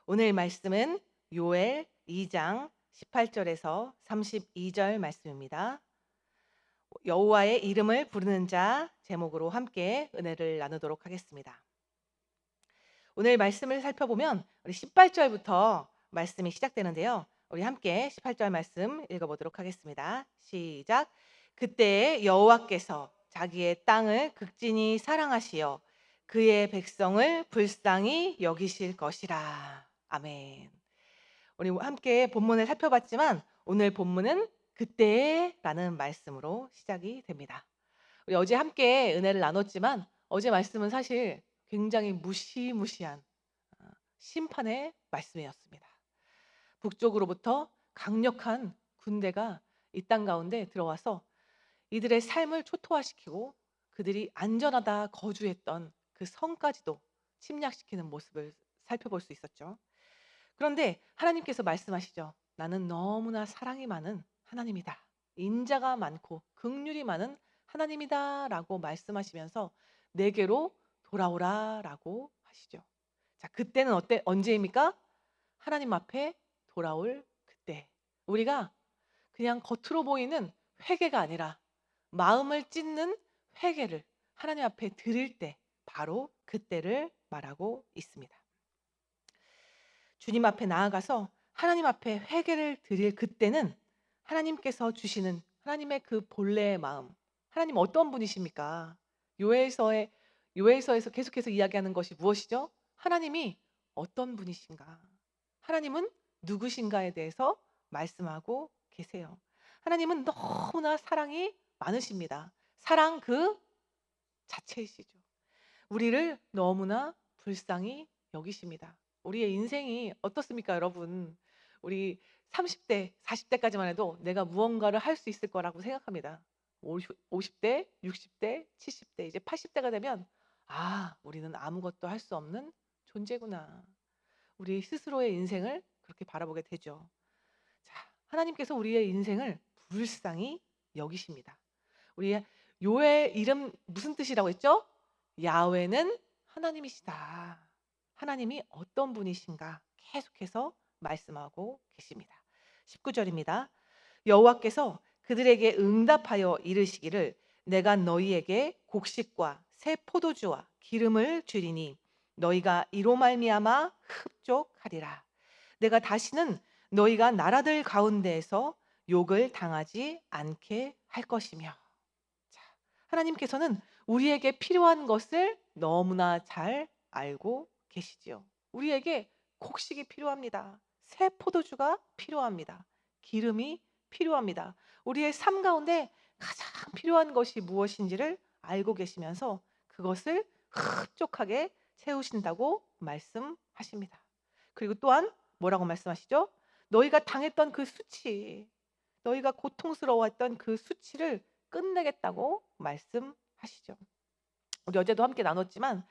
오늘 말씀은 요엘 2장 18절에서 32절 말씀입니다. 여호와의 이름을 부르는 자 제목으로 함께 은혜를 나누도록 하겠습니다. 오늘 말씀을 살펴보면 우리 18절부터 말씀이 시작되는데요. 우리 함께 18절 말씀 읽어보도록 하겠습니다. 시작. 그때 여호와께서 자기의 땅을 극진히 사랑하시어 그의 백성을 불쌍히 여기실 것이라. 아멘. 우리 함께 본문을 살펴봤지만 오늘 본문은 그때라는 말씀으로 시작이 됩니다. 우리 어제 함께 은혜를 나눴지만 어제 말씀은 사실 굉장히 무시무시한 심판의 말씀이었습니다. 북쪽으로부터 강력한 군대가 이 땅 가운데 들어와서 이들의 삶을 초토화시키고 그들이 안전하다 거주했던 그 성까지도 침략시키는 모습을 살펴볼 수 있었죠. 그런데 하나님께서 말씀하시죠. 나는 너무나 사랑이 많은 하나님이다. 인자가 많고 긍휼이 많은 하나님이다라고 말씀하시면서 내게로 돌아오라라고 하시죠. 자, 그때는 언제입니까? 하나님 앞에 돌아올 그때. 우리가 그냥 겉으로 보이는 회개가 아니라 마음을 찢는 회개를 하나님 앞에 드릴 때 바로 그때를 말하고 있습니다. 주님 앞에 나아가서 하나님 앞에 회개를 드릴 그때는 하나님께서 주시는 하나님의 그 본래의 마음. 하나님 어떤 분이십니까? 요엘서에 요엘서에서 계속해서 이야기하는 것이 무엇이죠? 하나님이 어떤 분이신가? 하나님은 누구신가에 대해서 말씀하고 계세요. 하나님은 너무나 사랑이 많으십니다. 사랑 그 자체이시죠. 우리를 너무나 불쌍히 여기십니다. 우리의 인생이 어떻습니까, 여러분? 우리 30대, 40대까지만 해도 내가 무언가를 할 수 있을 거라고 생각합니다. 50대, 60대, 70대, 이제 80대가 되면 우리는 아무것도 할 수 없는 존재구나. 우리 스스로의 인생을 그렇게 바라보게 되죠. 자, 하나님께서 우리의 인생을 불쌍히 여기십니다. 우리 요의 이름 무슨 뜻이라고 했죠? 야훼는 하나님이시다. 하나님이 어떤 분이신가 계속해서 말씀하고 계십니다. 19절입니다. 여호와께서 그들에게 응답하여 이르시기를 내가 너희에게 곡식과 새 포도주와 기름을 주리니 너희가 이로 말미암아 흡족하리라. 내가 다시는 너희가 나라들 가운데에서 욕을 당하지 않게 할 것이며. 자, 하나님께서는 우리에게 필요한 것을 너무나 잘 알고 계시지요. 우리에게 곡식이 필요합니다. 새 포도주가 필요합니다. 기름이 필요합니다. 우리의 삶 가운데 가장 필요한 것이 무엇인지를 알고 계시면서 그것을 흡족하게 채우신다고 말씀하십니다. 그리고 또한 뭐라고 말씀하시죠? 너희가 당했던 그 수치, 너희가 고통스러워했던 그 수치를 끝내겠다고 말씀하시죠. 우리 어제도 함께 나눴지만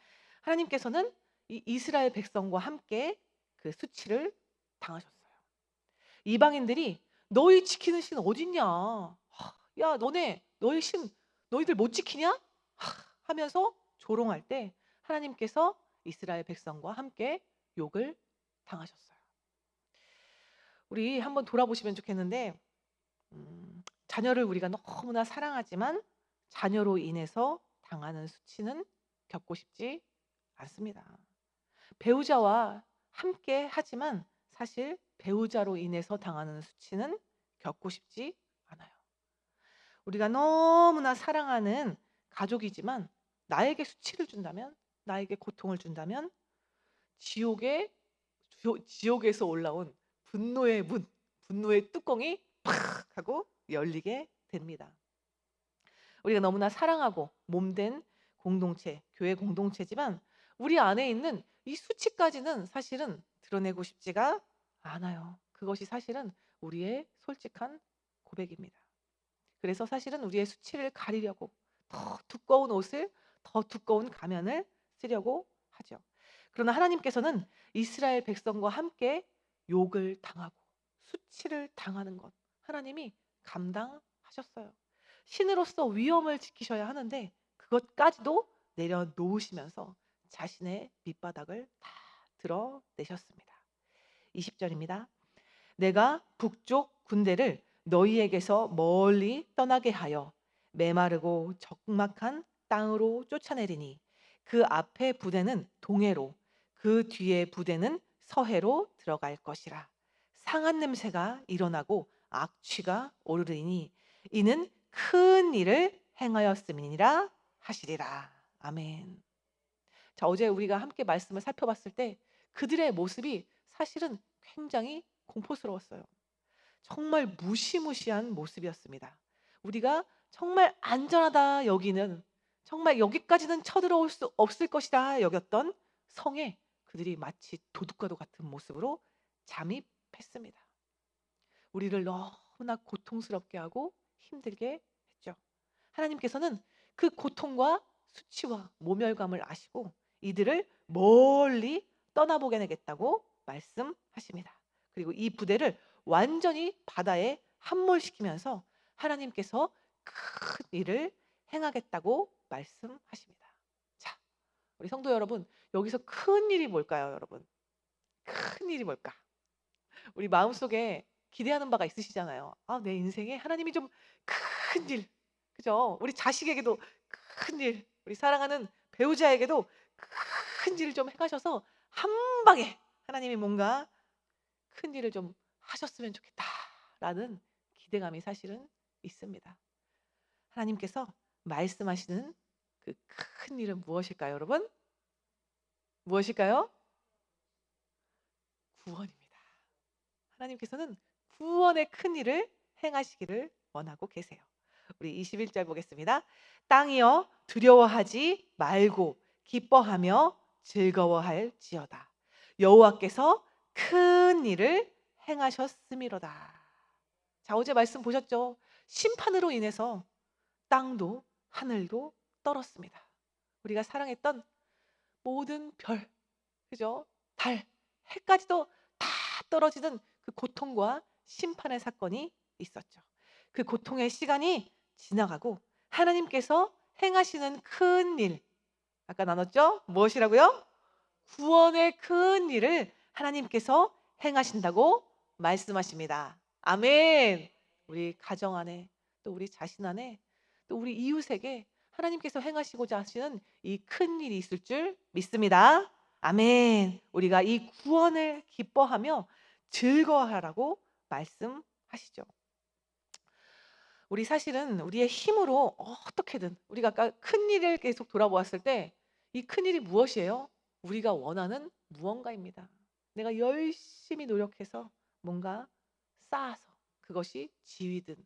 하나님께서는 이 이스라엘 백성과 함께 그 수치를 당하셨어요. 이방인들이 너희 지키는 신 어딨냐? 야, 너희 신 너희들 못 지키냐? 하면서 조롱할 때 하나님께서 이스라엘 백성과 함께 욕을 당하셨어요. 우리 한번 돌아보시면 좋겠는데 자녀를 우리가 너무나 사랑하지만 자녀로 인해서 당하는 수치는 겪고 싶지 않습니다. 배우자와 함께 하지만 사실 배우자로 인해서 당하는 수치는 겪고 싶지 않아요. 우리가 너무나 사랑하는 가족이지만 나에게 수치를 준다면, 나에게 고통을 준다면 지옥의 지옥에서 올라온 분노의 문, 분노의 뚜껑이 팍 하고 열리게 됩니다. 우리가 너무나 사랑하고 몸된 공동체, 교회 공동체지만 우리 안에 있는 이 수치까지는 사실은 드러내고 싶지가 않아요. 그것이 사실은 우리의 솔직한 고백입니다. 그래서 사실은 우리의 수치를 가리려고 더 두꺼운 옷을, 더 두꺼운 가면을 쓰려고 하죠. 그러나 하나님께서는 이스라엘 백성과 함께 욕을 당하고 수치를 당하는 것 하나님이 감당하셨어요. 신으로서 위엄을 지키셔야 하는데 그것까지도 내려놓으시면서 자신의 밑바닥을 다 드러내셨습니다. 20절입니다. 내가 북쪽 군대를 너희에게서 멀리 떠나게 하여 메마르고 적막한 땅으로 쫓아내리니 그 앞에 부대는 동해로 그 뒤에 부대는 서해로 들어갈 것이라. 상한 냄새가 일어나고 악취가 오르리니 이는 큰 일을 행하였음이니라 하시리라. 아멘. 자, 어제 우리가 함께 말씀을 살펴봤을 때 그들의 모습이 사실은 굉장히 공포스러웠어요. 정말 무시무시한 모습이었습니다. 우리가 정말 안전하다 여기는, 정말 여기까지는 쳐들어올 수 없을 것이다 여겼던 성에 그들이 마치 도둑과도 같은 모습으로 잠입했습니다. 우리를 너무나 고통스럽게 하고 힘들게 했죠. 하나님께서는 그 고통과 수치와 모멸감을 아시고 이들을 멀리 떠나보게 하겠다고 말씀하십니다. 그리고 이 부대를 완전히 바다에 함몰시키면서 하나님께서 큰 일을 행하겠다고 말씀하십니다. 자, 우리 성도 여러분, 여기서 큰 일이 뭘까요, 여러분? 큰 일이 뭘까? 우리 마음속에 기대하는 바가 있으시잖아요. 아, 내 인생에 하나님이 좀 큰 일, 그죠? 우리 자식에게도 큰 일, 우리 사랑하는 배우자에게도 큰 일을 좀 행하셔서 한 방에 하나님이 뭔가 큰 일을 좀 하셨으면 좋겠다라는 기대감이 사실은 있습니다. 하나님께서 말씀하시는 그 큰 일은 무엇일까요, 여러분? 무엇일까요? 구원입니다. 하나님께서는 구원의 큰 일을 행하시기를 원하고 계세요. 우리 21절 보겠습니다. 땅이여 두려워하지 말고 기뻐하며 즐거워할지어다. 여호와께서 큰 일을 행하셨음이로다. 자, 어제 말씀 보셨죠? 심판으로 인해서 땅도 하늘도 떨었습니다. 우리가 사랑했던 모든 별, 그죠? 달, 해까지도 다 떨어지는 그 고통과 심판의 사건이 있었죠. 그 고통의 시간이 지나가고 하나님께서 행하시는 큰 일, 아까 나눴죠? 무엇이라고요? 구원의 큰 일을 하나님께서 행하신다고 말씀하십니다. 아멘. 우리 가정 안에, 또 우리 자신 안에, 또 우리 이웃에게 하나님께서 행하시고자 하시는 이 큰 일이 있을 줄 믿습니다. 아멘. 우리가 이 구원을 기뻐하며 즐거워하라고 말씀하시죠. 우리 사실은 우리의 힘으로 어떻게든, 우리가 아까 큰 일을 계속 돌아보았을 때 이 큰 일이 무엇이에요? 우리가 원하는 무언가입니다. 내가 열심히 노력해서 뭔가 쌓아서, 그것이 지위든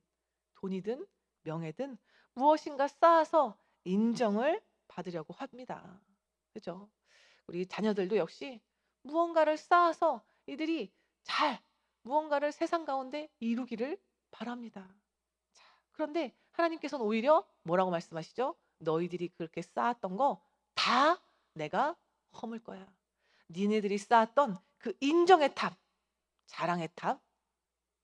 돈이든 명예든 무엇인가 쌓아서 인정을 받으려고 합니다. 그죠? 우리 자녀들도 역시 무언가를 쌓아서 이들이 잘 무언가를 세상 가운데 이루기를 바랍니다. 자, 그런데 하나님께서는 오히려 뭐라고 말씀하시죠? 너희들이 그렇게 쌓았던 거 다 내가 허물 거야. 니네들이 쌓았던 그 인정의 탑, 자랑의 탑,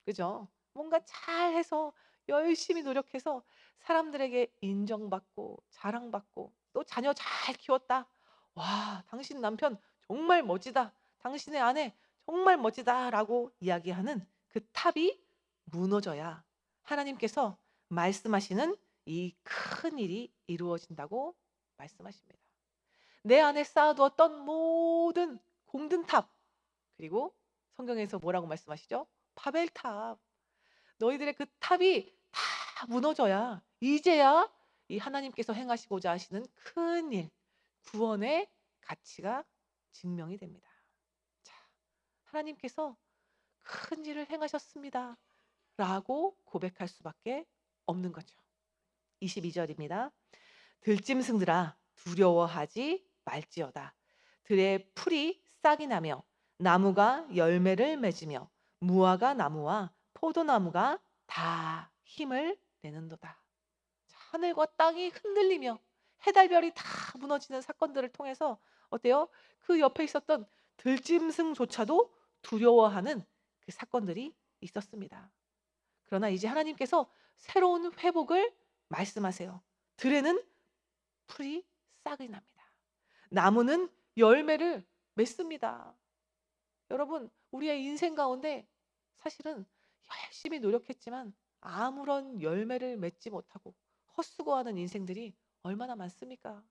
그죠? 뭔가 잘해서 열심히 노력해서 사람들에게 인정받고 자랑받고 또 자녀 잘 키웠다. 와, 당신 남편 정말 멋지다. 당신의 아내 정말 멋지다라고 이야기하는 그 탑이 무너져야 하나님께서 말씀하시는 이 큰 일이 이루어진다고 말씀하십니다. 내 안에 쌓아두었던 모든 공든 탑, 그리고 성경에서 뭐라고 말씀하시죠? 바벨탑. 너희들의 그 탑이 다 무너져야 이제야 이 하나님께서 행하시고자 하시는 큰 일, 구원의 가치가 증명이 됩니다. 자, 하나님께서 큰 일을 행하셨습니다. 라고 고백할 수밖에 없는 거죠. 22절입니다. 들짐승들아 두려워하지 말지어다. 들의 풀이 싹이 나며 나무가 열매를 맺으며 무화과 나무와 포도나무가 다 힘을 내는도다. 자, 하늘과 땅이 흔들리며 해달별이 다 무너지는 사건들을 통해서 어때요? 그 옆에 있었던 들짐승조차도 두려워하는 그 사건들이 있었습니다. 그러나 이제 하나님께서 새로운 회복을 말씀하세요. 들에는 풀이 싹이 납니다. 나무는 열매를 맺습니다. 여러분, 우리의 인생 가운데 사실은 열심히 노력했지만 아무런 열매를 맺지 못하고 헛수고하는 인생들이 얼마나 많습니까?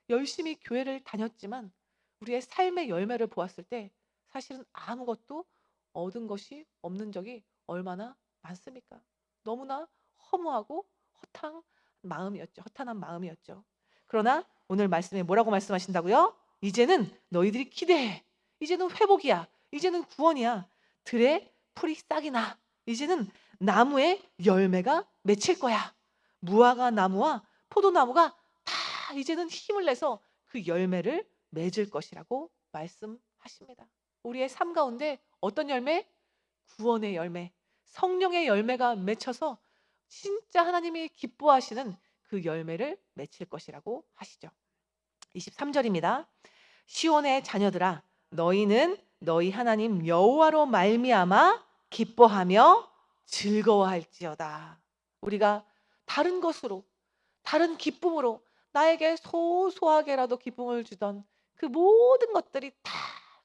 열심히 교회를 다녔지만 우리의 삶의 열매를 보았을 때 사실은 아무것도 얻은 것이 없는 적이 얼마나 많습니까? 너무나 허무하고 허탄한 마음이었죠. 그러나 오늘 말씀에 뭐라고 말씀하신다고요? 이제는 너희들이 기대해. 이제는 회복이야. 이제는 구원이야. 들에 풀이 싹이 나. 이제는 나무에 열매가 맺힐 거야. 무화과 나무와 포도나무가 다 이제는 힘을 내서 그 열매를 맺을 것이라고 말씀하십니다. 우리의 삶 가운데 어떤 열매? 구원의 열매, 성령의 열매가 맺혀서 진짜 하나님이 기뻐하시는 그 열매를 맺힐 것이라고 하시죠. 23절입니다. 시온의 자녀들아, 너희는 너희 하나님 여호와로 말미암아 기뻐하며 즐거워할지어다. 우리가 다른 것으로, 다른 기쁨으로 나에게 소소하게라도 기쁨을 주던 그 모든 것들이 다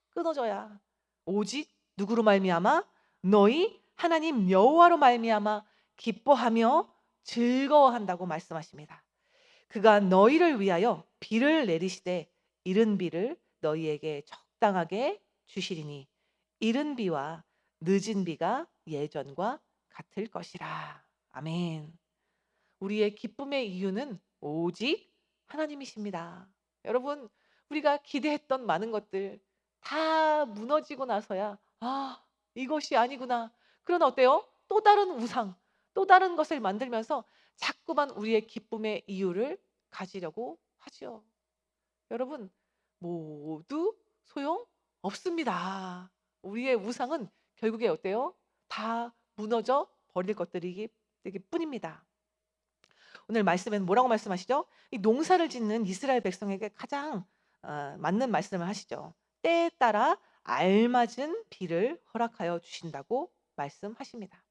끊어져야 오직 누구로 말미암아? 너희 하나님 여호와로 말미암아 기뻐하며 즐거워한다고 말씀하십니다. 그가 너희를 위하여 비를 내리시되 이른 비를 너희에게 적당하게 주시리니 이른 비와 늦은 비가 예전과 같을 것이라. 아멘. 우리의 기쁨의 이유는 오직 하나님이십니다. 여러분, 우리가 기대했던 많은 것들 다 무너지고 나서야 이것이 아니구나. 그러나 어때요? 또 다른 우상, 또 다른 것을 만들면서 자꾸만 우리의 기쁨의 이유를 가지려고 하지요. 여러분, 모두 소용 없습니다. 우리의 우상은 결국에 어때요? 다 무너져 버릴 것들이기 뿐입니다. 오늘 말씀에는 뭐라고 말씀하시죠? 이 농사를 짓는 이스라엘 백성에게 가장 맞는 말씀을 하시죠. 때에 따라 알맞은 비를 허락하여 주신다고 말씀하십니다.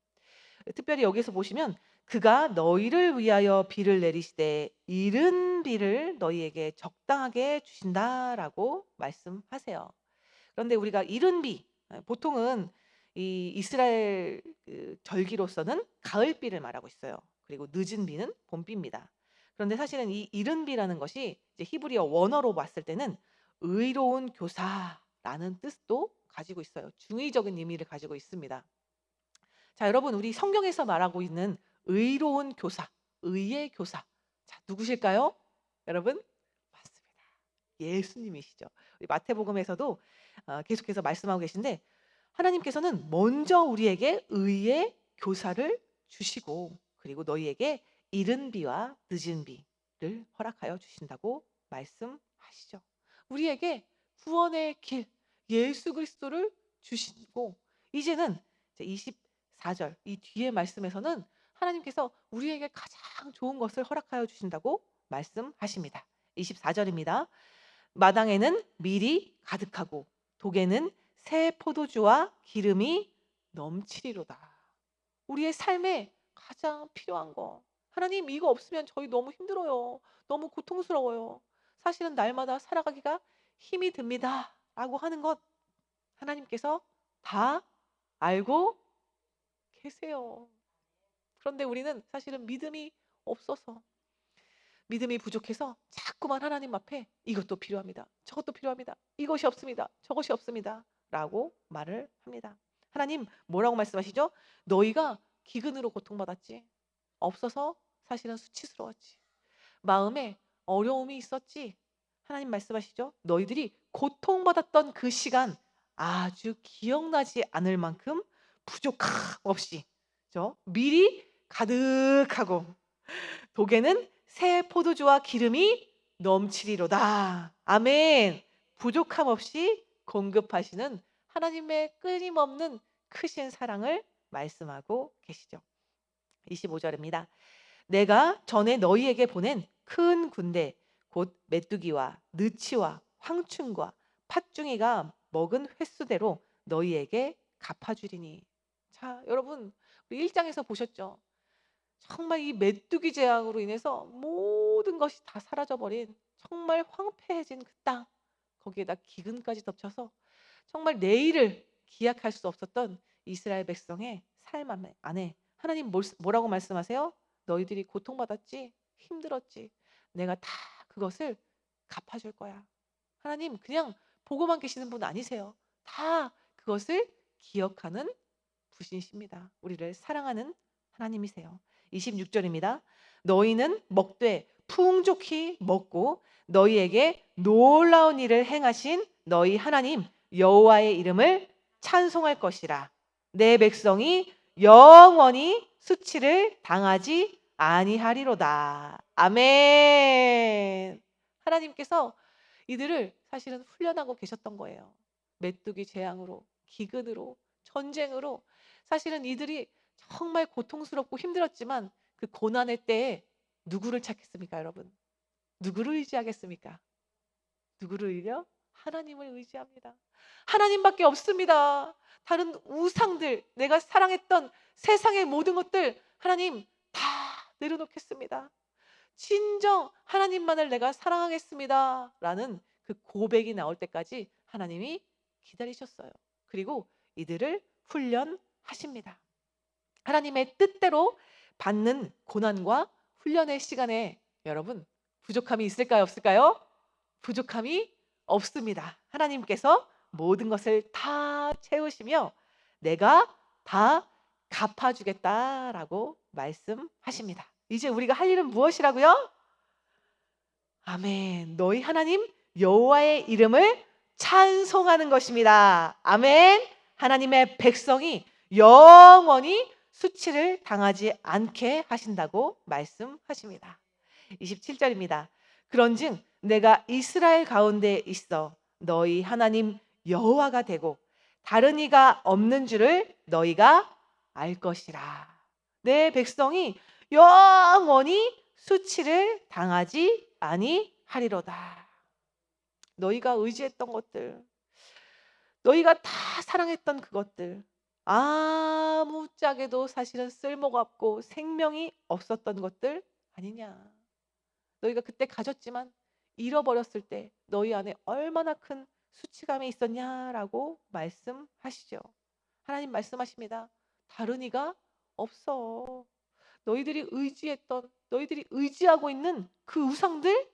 특별히 여기서 보시면 그가 너희를 위하여 비를 내리시되 이른 비를 너희에게 적당하게 주신다라고 말씀하세요. 그런데 우리가 이른 비, 보통은 이 이스라엘 그 절기로서는 가을비를 말하고 있어요. 그리고 늦은 비는 봄비입니다. 그런데 사실은 이 이른 비라는 것이 이제 히브리어 원어로 봤을 때는 의로운 교사라는 뜻도 가지고 있어요. 중의적인 의미를 가지고 있습니다. 자, 여러분, 우리 성경에서 말하고 있는 의로운 교사, 의의 교사. 자, 누구실까요? 여러분, 맞습니다. 예수님이시죠. 우리 마태복음에서도 계속해서 말씀하고 계신데 하나님께서는 먼저 우리에게 의의 교사를 주시고 그리고 너희에게 이른 비와 늦은 비를 허락하여 주신다고 말씀하시죠. 우리에게 구원의 길 예수 그리스도를 주시고 이제는 24절 이 뒤에 말씀에서는 하나님께서 우리에게 가장 좋은 것을 허락하여 주신다고 말씀하십니다. 24절입니다. 마당에는 밀이 가득하고 독에는 새 포도주와 기름이 넘치리로다. 우리의 삶에 가장 필요한 거. 하나님, 이거 없으면 저희 너무 힘들어요. 너무 고통스러워요. 사실은 날마다 살아가기가 힘이 듭니다. 라고 하는 것 하나님께서 다 알고 계세요. 그런데 우리는 사실은 믿음이 부족해서 자꾸만 하나님 앞에 이것도 필요합니다. 저것도 필요합니다. 이것이 없습니다. 저것이 없습니다. 라고 말을 합니다. 하나님 뭐라고 말씀하시죠? 너희가 기근으로 고통받았지. 없어서 사실은 수치스러웠지. 마음에 어려움이 있었지. 하나님 말씀하시죠? 너희들이 고통받았던 그 시간 아주 기억나지 않을 만큼 부족함 없이 밀이 가득하고 독에는 새 포도주와 기름이 넘치리로다. 아멘. 부족함 없이 공급하시는 하나님의 끊임없는 크신 사랑을 말씀하고 계시죠. 25절입니다. 내가 전에 너희에게 보낸 큰 군대 곧 메뚜기와 느치와 황충과 팥중이가 먹은 횟수대로 너희에게 갚아주리니. 자, 여러분, 우리 1장에서 보셨죠? 정말 이 메뚜기 재앙으로 인해서 모든 것이 다 사라져버린 정말 황폐해진 그 땅, 거기에다 기근까지 덮쳐서 정말 내일을 기약할 수 없었던 이스라엘 백성의 삶 안에 하나님 뭐라고 말씀하세요? 너희들이 고통받았지? 힘들었지? 내가 다 그것을 갚아줄 거야. 하나님 그냥 보고만 계시는 분 아니세요. 다 그것을 기억하는 부신이십니다. 우리를 사랑하는 하나님이세요. 26절입니다. 너희는 먹되 풍족히 먹고 너희에게 놀라운 일을 행하신 너희 하나님 여호와의 이름을 찬송할 것이라. 내 백성이 영원히 수치를 당하지 아니하리로다. 아멘. 하나님께서 이들을 사실은 훈련하고 계셨던 거예요. 메뚜기 재앙으로, 기근으로, 전쟁으로. 사실은 이들이 정말 고통스럽고 힘들었지만 그 고난의 때에 누구를 찾겠습니까, 여러분? 누구를 의지하겠습니까? 누구를 의려? 하나님을 의지합니다. 하나님밖에 없습니다. 다른 우상들, 내가 사랑했던 세상의 모든 것들 하나님 다 내려놓겠습니다. 진정 하나님만을 내가 사랑하겠습니다. 라는 그 고백이 나올 때까지 하나님이 기다리셨어요. 그리고 이들을 훈련하십니다. 하나님의 뜻대로 받는 고난과 훈련의 시간에 여러분 부족함이 있을까요? 없을까요? 부족함이 없습니다. 하나님께서 모든 것을 다 채우시며 내가 다 갚아주겠다라고 말씀하십니다. 이제 우리가 할 일은 무엇이라고요? 아멘. 너희 하나님 여호와의 이름을 찬송하는 것입니다. 아멘. 하나님의 백성이 영원히 수치를 당하지 않게 하신다고 말씀하십니다. 27절입니다. 그런즉 내가 이스라엘 가운데 있어 너희 하나님 여호와가 되고 다른 이가 없는 줄을 너희가 알 것이라. 내 백성이 영원히 수치를 당하지 아니하리로다. 너희가 의지했던 것들, 너희가 다 사랑했던 그것들, 아무짝에도 사실은 쓸모가 없고 생명이 없었던 것들 아니냐. 너희가 그때 가졌지만 잃어버렸을 때 너희 안에 얼마나 큰 수치감이 있었냐라고 말씀하시죠. 하나님 말씀하십니다. 다른 이가 없어. 너희들이 의지했던, 너희들이 의지하고 있는 그 우상들,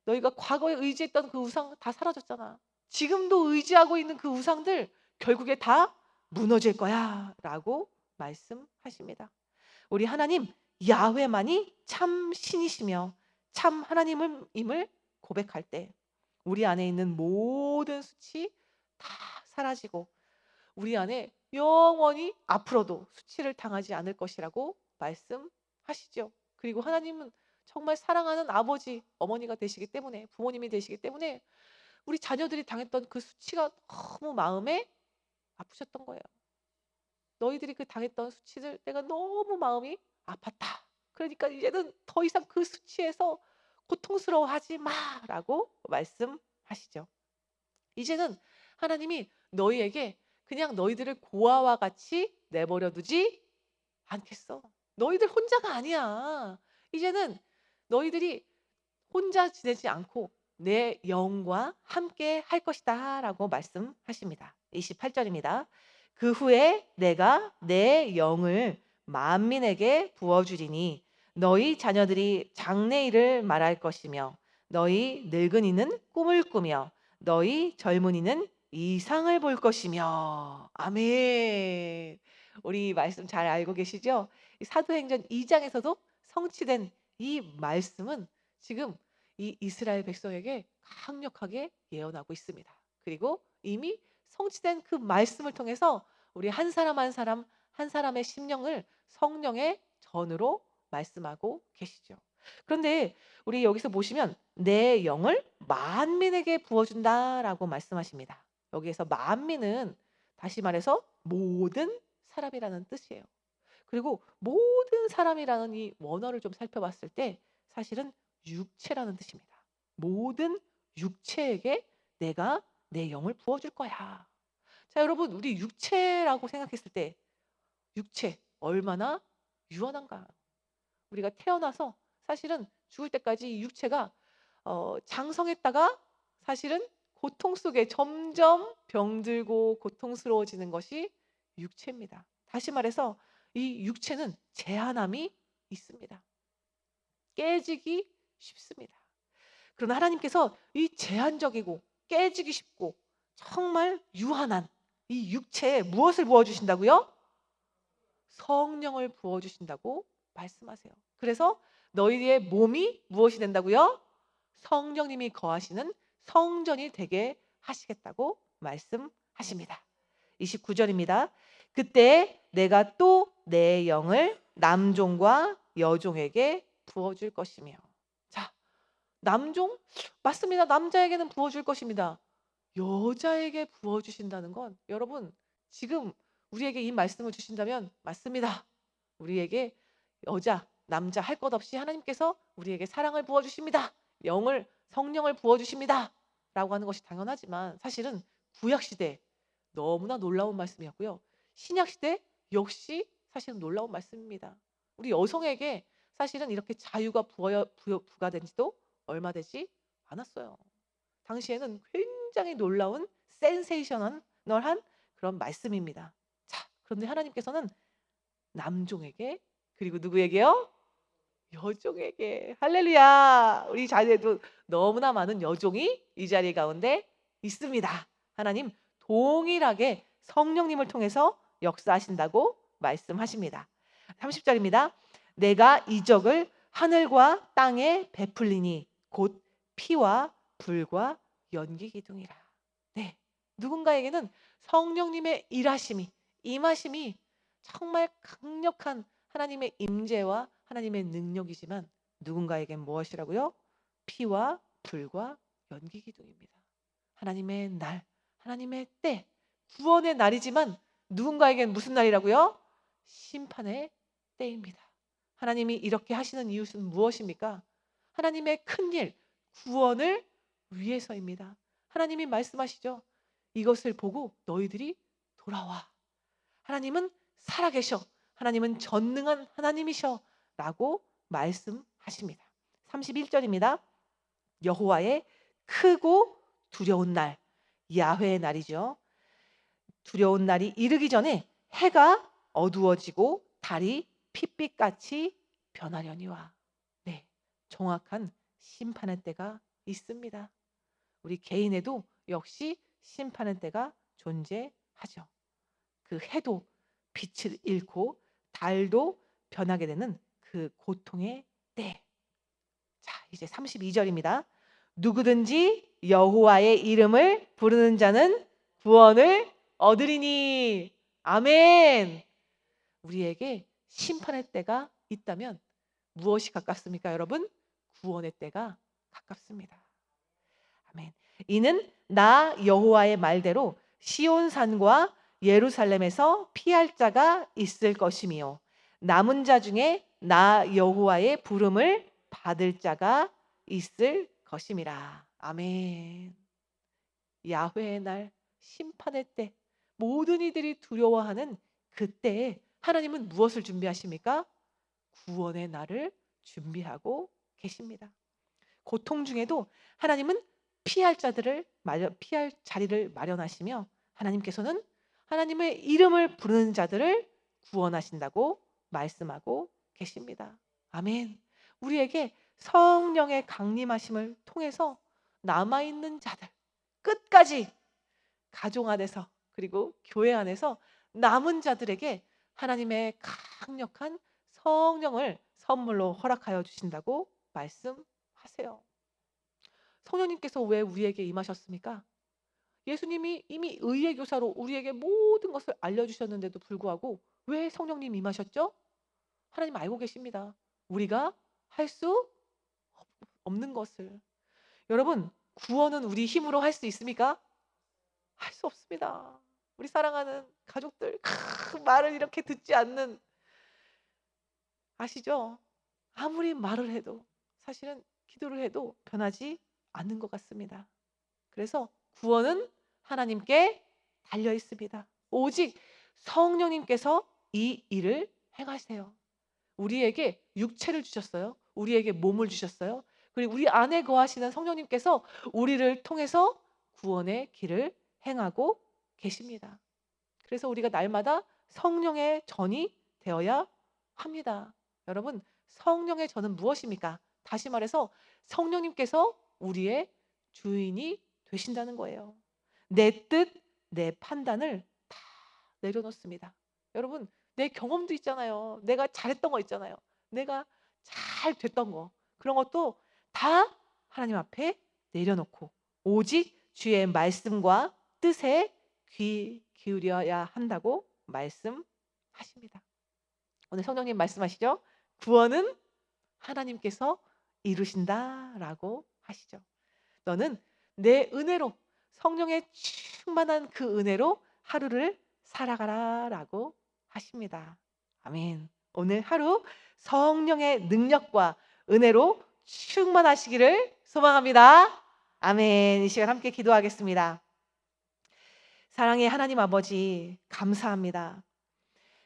너희가 과거에 의지했던 그 우상 다 사라졌잖아. 지금도 의지하고 있는 그 우상들 결국에 다 무너질 거야 라고 말씀하십니다. 우리 하나님 야훼만이 참 신이시며 참 하나님임을 고백할 때 우리 안에 있는 모든 수치 다 사라지고 우리 안에 영원히 앞으로도 수치를 당하지 않을 것이라고 말씀하시죠. 그리고 하나님은 정말 사랑하는 아버지, 어머니가 되시기 때문에, 부모님이 되시기 때문에 우리 자녀들이 당했던 그 수치가 너무 마음에 아프셨던 거예요. 너희들이 그 당했던 수치들 내가 너무 마음이 아팠다. 그러니까 이제는 더 이상 그 수치에서 고통스러워하지 마라고 말씀하시죠. 이제는 하나님이 너희에게 그냥 너희들을 고아와 같이 내버려 두지 않겠어. 너희들 혼자가 아니야. 이제는 너희들이 혼자 지내지 않고 내 영과 함께 할 것이다 라고 말씀하십니다. 28절입니다. 그 후에 내가 내 영을 만민에게 부어주리니 너희 자녀들이 장래일을 말할 것이며 너희 늙은이는 꿈을 꾸며 너희 젊은이는 이상을 볼 것이며 아멘. 우리 말씀 잘 알고 계시죠? 사도행전 2장에서도 성취된 이 말씀은 지금 이 이스라엘 백성에게 강력하게 예언하고 있습니다. 그리고 이미 성취된 그 말씀을 통해서 우리 한 사람 한 사람 한 사람의 심령을 성령의 전으로 말씀하고 계시죠. 그런데 우리 여기서 보시면 내 영을 만민에게 부어준다라고 말씀하십니다. 여기에서 만민은 다시 말해서 모든 사람이라는 뜻이에요. 그리고 모든 사람이라는 이 원어를 좀 살펴봤을 때 사실은 육체라는 뜻입니다. 모든 육체에게 내가 내 영을 부어줄 거야. 자, 여러분, 우리 육체라고 생각했을 때 육체 얼마나 유한한가. 우리가 태어나서 사실은 죽을 때까지 이 육체가 장성했다가 사실은 고통 속에 점점 병들고 고통스러워지는 것이 육체입니다. 다시 말해서 이 육체는 제한함이 있습니다. 깨지기 쉽습니다. 그러나 하나님께서 이 제한적이고 깨지기 쉽고 정말 유한한 이 육체에 무엇을 부어주신다고요? 성령을 부어주신다고 말씀하세요. 그래서 너희의 몸이 무엇이 된다고요? 성령님이 거하시는 성전이 되게 하시겠다고 말씀하십니다. 29절입니다. 그때 내가 또 내 영을 남종과 여종에게 부어줄 것이며. 자, 남종? 맞습니다. 남자에게는 부어줄 것입니다. 여자에게 부어주신다는 건 여러분 지금 우리에게 이 말씀을 주신다면 맞습니다. 우리에게 여자, 남자 할 것 없이 하나님께서 우리에게 사랑을 부어주십니다. 성령을 부어주십니다. 라고 하는 것이 당연하지만 사실은 구약시대 너무나 놀라운 말씀이었고요. 신약시대 역시 사실은 놀라운 말씀입니다. 우리 여성에게 사실은 이렇게 자유가 부과된 지도 얼마 되지 않았어요. 당시에는 굉장히 놀라운 센세이셔널한 그런 말씀입니다. 자, 그런데 하나님께서는 남종에게 그리고 누구에게요? 여종에게. 할렐루야. 우리 자리에도 너무나 많은 여종이 이 자리 가운데 있습니다. 하나님 동일하게 성령님을 통해서 역사하신다고 말씀하십니다. 30절입니다. 내가 이적을 하늘과 땅에 베풀리니 곧 피와 불과 연기 기둥이라. 네, 누군가에게는 성령님의 일하심이 임하심이 정말 강력한 하나님의 임재와 하나님의 능력이지만 누군가에겐 무엇이라고요? 피와 불과 연기 기둥입니다. 하나님의 날, 하나님의 때, 구원의 날이지만 누군가에겐 무슨 날이라고요? 심판의 때입니다. 하나님이 이렇게 하시는 이유는 무엇입니까? 하나님의 큰일, 구원을 위해서입니다. 하나님이 말씀하시죠. 이것을 보고 너희들이 돌아와. 하나님은 살아계셔. 하나님은 전능한 하나님이셔. 라고 말씀하십니다. 31절입니다. 여호와의 크고 두려운 날, 야훼의 날이죠. 두려운 날이 이르기 전에 해가 어두워지고 달이 핏빛같이 변하려니와. 네, 정확한 심판의 때가 있습니다. 우리 개인에도 역시 심판의 때가 존재하죠. 그 해도 빛을 잃고 달도 변하게 되는 그 고통의 때. 자, 이제 32절입니다. 누구든지 여호와의 이름을 부르는 자는 구원을 얻으리니. 아멘. 우리에게 심판의 때가 있다면 무엇이 가깝습니까, 여러분? 구원의 때가 가깝습니다. 아멘. 이는 나 여호와의 말대로 시온산과 예루살렘에서 피할 자가 있을 것이며 남은 자 중에 나 여호와의 부름을 받을 자가 있을 것임이라. 아멘. 야훼의 날, 심판의 때, 모든 이들이 두려워하는 그때에 하나님은 무엇을 준비하십니까? 구원의 날을 준비하고 계십니다. 고통 중에도 하나님은 피할 자리를 마련하시며 하나님께서는 하나님의 이름을 부르는 자들을 구원하신다고 말씀하고 계십니다. 아멘. 우리에게 성령의 강림하심을 통해서 남아있는 자들, 끝까지 가정 안에서 그리고 교회 안에서 남은 자들에게 하나님의 강력한 성령을 선물로 허락하여 주신다고 말씀하세요. 성령님께서 왜 우리에게 임하셨습니까? 예수님이 이미 의의 교사로 우리에게 모든 것을 알려주셨는데도 불구하고 왜 성령님 임하셨죠? 하나님 알고 계십니다. 우리가 할 수 없는 것을. 여러분, 구원은 우리 힘으로 할 수 있습니까? 할 수 없습니다. 우리 사랑하는 가족들, 말을 이렇게 듣지 않는, 아시죠? 아무리 말을 해도 사실은 기도를 해도 변하지 않는 것 같습니다. 그래서 구원은 하나님께 달려 있습니다. 오직 성령님께서 이 일을 행하세요. 우리에게 육체를 주셨어요. 우리에게 몸을 주셨어요. 그리고 우리 안에 거하시는 성령님께서 우리를 통해서 구원의 길을 행하고 계십니다. 그래서 우리가 날마다 성령의 전이 되어야 합니다. 여러분, 성령의 전은 무엇입니까? 다시 말해서 성령님께서 우리의 주인이 되신다는 거예요. 내 뜻, 내 판단을 다 내려놓습니다. 여러분, 내 경험도 있잖아요. 내가 잘했던 거 있잖아요. 내가 잘 됐던 거. 그런 것도 다 하나님 앞에 내려놓고 오직 주의 말씀과 뜻에 귀 기울여야 한다고 말씀하십니다. 오늘 성령님 말씀하시죠? 구원은 하나님께서 이루신다라고 하시죠. 너는 내 은혜로, 성령의 충만한 그 은혜로 하루를 살아가라라고 하십니다. 아멘. 오늘 하루 성령의 능력과 은혜로 충만하시기를 소망합니다. 아멘. 이 시간 함께 기도하겠습니다. 사랑의 하나님 아버지, 감사합니다.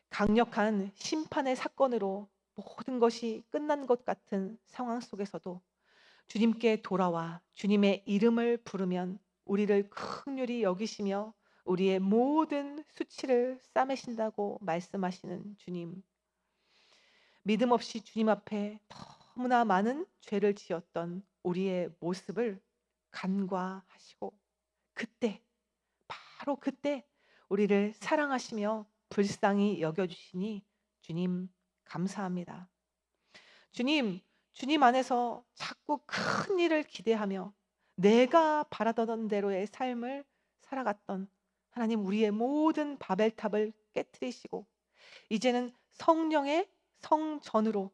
강력한 심판의 사건으로 모든 것이 끝난 것 같은 상황 속에서도 주님께 돌아와 주님의 이름을 부르면 우리를 긍휼히 여기시며 우리의 모든 수치를 싸매신다고 말씀하시는 주님. 믿음 없이 주님 앞에 너무나 많은 죄를 지었던 우리의 모습을 간과하시고 그때, 바로 그때 우리를 사랑하시며 불쌍히 여겨주시니 주님 감사합니다. 주님 안에서 자꾸 큰 일을 기대하며 내가 바라던 대로의 삶을 살아갔던 하나님, 우리의 모든 바벨탑을 깨트리시고 이제는 성령의 성전으로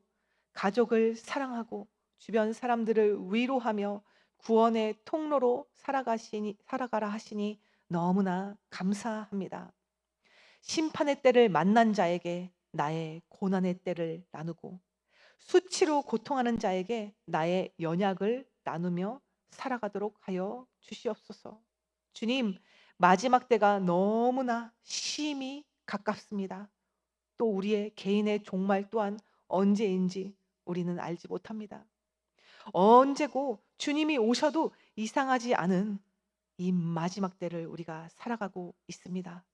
가족을 사랑하고 주변 사람들을 위로하며 구원의 통로로 살아가라 하시니 너무나 감사합니다. 심판의 때를 만난 자에게 나의 고난의 때를 나누고 수치로 고통하는 자에게 나의 연약을 나누며 살아가도록 하여 주시옵소서. 주님, 마지막 때가 너무나 심히 가깝습니다. 또 우리의 개인의 종말 또한 언제인지 우리는 알지 못합니다. 언제고 주님이 오셔도 이상하지 않은 이 마지막 때를 우리가 살아가고 있습니다.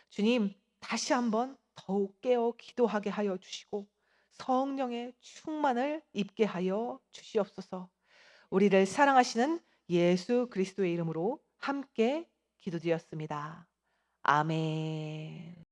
주님, 다시 한번 더욱 깨어 기도하게 하여 주시고 성령의 충만을 입게 하여 주시옵소서. 우리를 사랑하시는 예수 그리스도의 이름으로 함께 기도드렸습니다. 아멘.